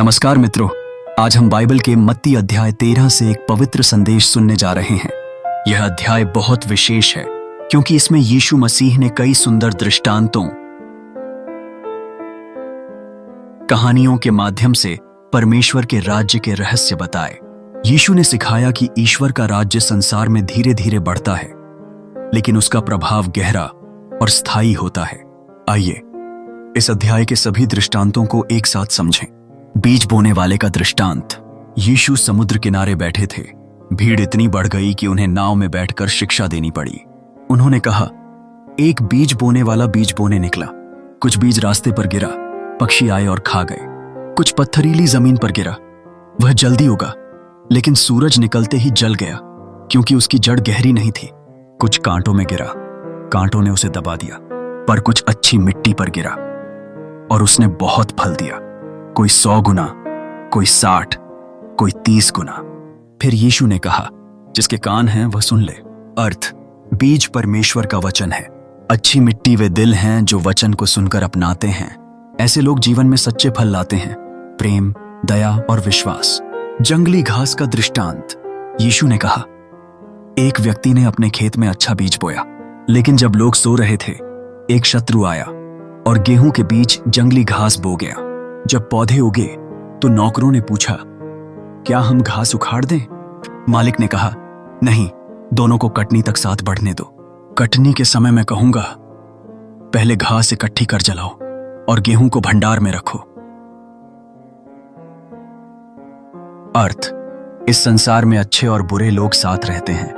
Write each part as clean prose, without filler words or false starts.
नमस्कार मित्रों, आज हम बाइबल के मत्ती अध्याय 13 से एक पवित्र संदेश सुनने जा रहे हैं। यह अध्याय बहुत विशेष है क्योंकि इसमें यीशु मसीह ने कई सुंदर दृष्टांतों, कहानियों के माध्यम से परमेश्वर के राज्य के रहस्य बताए। यीशु ने सिखाया कि ईश्वर का राज्य संसार में धीरे धीरे बढ़ता है, लेकिन उसका प्रभाव गहरा और स्थायी होता है। आइए इस अध्याय के सभी दृष्टांतों को एक साथ समझें। बीज बोने वाले का दृष्टांत। यीशु समुद्र किनारे बैठे थे। भीड़ इतनी बढ़ गई कि उन्हें नाव में बैठकर शिक्षा देनी पड़ी। उन्होंने कहा, एक बीज बोने वाला बीज बोने निकला। कुछ बीज रास्ते पर गिरा, पक्षी आए और खा गए। कुछ पत्थरीली जमीन पर गिरा, वह जल्दी उगा, लेकिन सूरज निकलते ही जल गया क्योंकि उसकी जड़ गहरी नहीं थी। कुछ कांटों में गिरा, कांटों ने उसे दबा दिया। पर कुछ अच्छी मिट्टी पर गिरा और उसने बहुत फल दिया, कोई 100 गुना, कोई 60, कोई 30 गुना। फिर यीशु ने कहा, जिसके कान हैं वह सुन ले। अर्थ, बीज परमेश्वर का वचन है। अच्छी मिट्टी वे दिल हैं जो वचन को सुनकर अपनाते हैं। ऐसे लोग जीवन में सच्चे फल लाते हैं, प्रेम, दया और विश्वास। जंगली घास का दृष्टांत। यीशु ने कहा, एक व्यक्ति ने अपने खेत में अच्छा बीज बोया, लेकिन जब लोग सो रहे थे, एक शत्रु आया और गेहूं के बीच जंगली घास बो गया। जब पौधे उगे तो नौकरों ने पूछा, क्या हम घास उखाड़ दें? मालिक ने कहा, नहीं, दोनों को कटनी तक साथ बढ़ने दो। कटनी के समय मैं कहूंगा, पहले घास इकट्ठी कर जलाओ और गेहूं को भंडार में रखो। अर्थ, इस संसार में अच्छे और बुरे लोग साथ रहते हैं,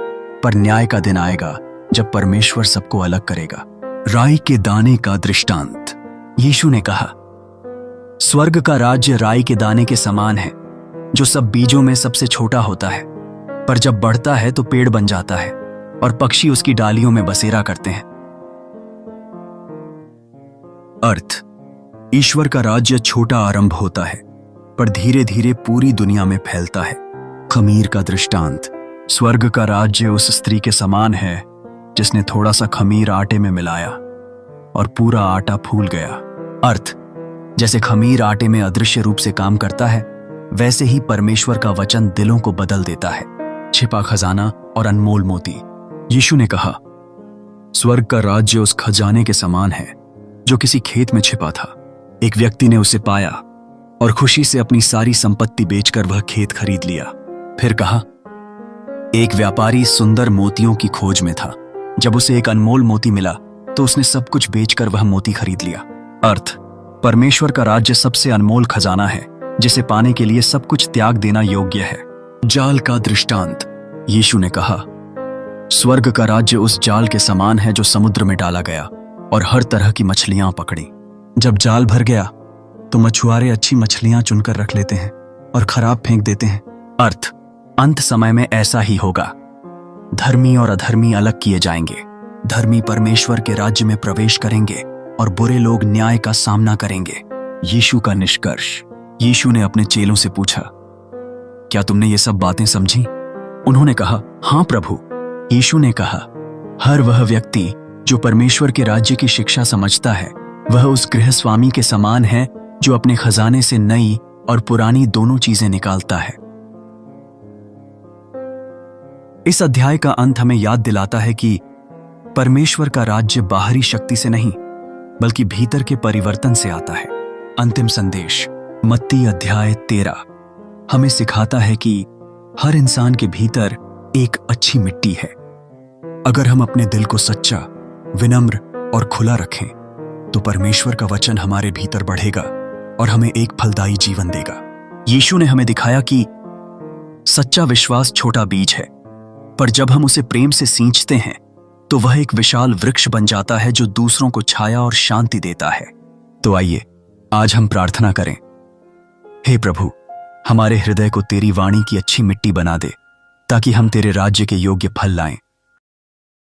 पर न्याय का दिन आएगा जब परमेश्वर सबको अलग करेगा। राई के दाने का दृष्टांत। यीशु ने कहा, स्वर्ग का राज्य राई के दाने के समान है, जो सब बीजों में सबसे छोटा होता है, पर जब बढ़ता है तो पेड़ बन जाता है और पक्षी उसकी डालियों में बसेरा करते हैं। अर्थ, ईश्वर का राज्य छोटा आरंभ होता है, पर धीरे धीरे पूरी दुनिया में फैलता है। खमीर का दृष्टांत। स्वर्ग का राज्य उस स्त्री के समान है जिसने थोड़ा सा खमीर आटे में मिलाया और पूरा आटा फूल गया। अर्थ, जैसे खमीर आटे में अदृश्य रूप से काम करता है, वैसे ही परमेश्वर का वचन दिलों को बदल देता है। छिपा खजाना और अनमोल मोती। यीशु ने कहा, स्वर्ग का राज्य उस खजाने के समान है जो किसी खेत में छिपा था। एक व्यक्ति ने उसे पाया और खुशी से अपनी सारी संपत्ति बेचकर वह खेत खरीद लिया। फिर कहा, एक व्यापारी सुंदर मोतियों की खोज में था। जब उसे एक अनमोल मोती मिला तो उसने सब कुछ बेचकर वह मोती खरीद लिया। अर्थ, परमेश्वर का राज्य सबसे अनमोल खजाना है जिसे पाने के लिए सब कुछ त्याग देना योग्य है। जाल का दृष्टांत। यीशु ने कहा, स्वर्ग का राज्य उस जाल के समान है जो समुद्र में डाला गया और हर तरह की मछलियां पकड़ी। जब जाल भर गया तो मछुआरे अच्छी मछलियां चुनकर रख लेते हैं और खराब फेंक देते हैं। अर्थ, अंत समय में ऐसा ही होगा। धर्मी और अधर्मी अलग किए जाएंगे। धर्मी परमेश्वर के राज्य में प्रवेश करेंगे और बुरे लोग न्याय का सामना करेंगे। यीशु का निष्कर्ष। यीशु ने अपने चेलों से पूछा, क्या तुमने ये सब बातें समझी? उन्होंने कहा, हां प्रभु। यीशु ने कहा, हर वह व्यक्ति जो परमेश्वर के राज्य की शिक्षा समझता है, वह उस गृहस्वामी के समान है जो अपने खजाने से नई और पुरानी दोनों चीजें निकालता है। इस अध्याय का अंत हमें याद दिलाता है कि परमेश्वर का राज्य बाहरी शक्ति से नहीं, बल्कि भीतर के परिवर्तन से आता है। अंतिम संदेश। मत्ती अध्याय 13 हमें सिखाता है कि हर इंसान के भीतर एक अच्छी मिट्टी है। अगर हम अपने दिल को सच्चा, विनम्र और खुला रखें, तो परमेश्वर का वचन हमारे भीतर बढ़ेगा और हमें एक फलदायी जीवन देगा। यीशु ने हमें दिखाया कि सच्चा विश्वास छोटा बीज है, पर जब हम उसे प्रेम से सींचते हैं तो वह एक विशाल वृक्ष बन जाता है जो दूसरों को छाया और शांति देता है। तो आइए आज हम प्रार्थना करें। हे प्रभु, हमारे हृदय को तेरी वाणी की अच्छी मिट्टी बना दे, ताकि हम तेरे राज्य के योग्य फल लाएं।